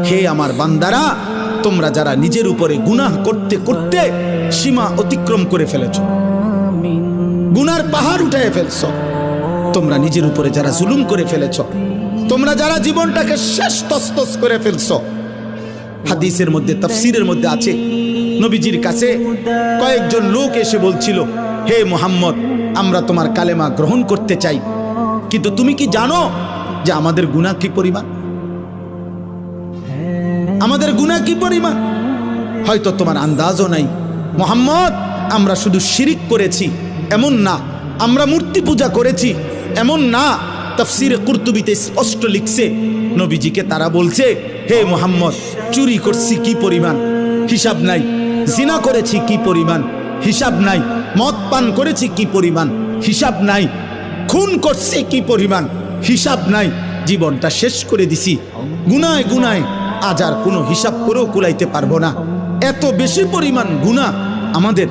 হে আমার বান্দারা, তোমরা যারা নিজের উপরে গুনাহ করতে করতে সীমা অতিক্রম করে ফেলেছ, গুনার পাহাড় উঠায় ফেলছ, তোমরা নিজের উপরে যারা জুলুম করে ফেলেছ, তোমরা যারা জীবনটাকে শেষ তসতস করে ফেলছ। হাদিসের মধ্যে, তাফসীরের মধ্যে আছে, নবীজির কাছে কয়েকজন লোক এসে বলছিল, হে মুহাম্মদ, আমরা তোমার কালেমা গ্রহণ করতে চাই, কিন্তু তুমি কি জানো যে আমাদের গুনাহ কি পরিমাণ? আমাদের গুনাহ কি পরিমাণ? হয়তো তোমার আন্দাজও নাই। মুহাম্মদ, আমরা শুধু শিরিক করেছি এমন না, আমরা মূর্তি পূজা করেছি এমন না। তাফসীরে কুরতুবীতে স্পষ্ট লিখছে, নবীজিকে তারা বলছে, হে মুহাম্মদ, চুরি করছি কি পরিমাণ, হিসাব নাই। জিনা করেছি কি পরিমাণ, হিসাব নাই। মদ পান করেছি কি পরিমাণ, হিসাব নাই। খুন করছি কি পরিমাণ, হিসাব নাই। জীবনটা শেষ করে দিছি গুনায় গুনায়, আজ আর কোনো হিসাব করেও কুলাইতে পারবো না। এত বেশি পরিমাণ গুনাহ আমাদের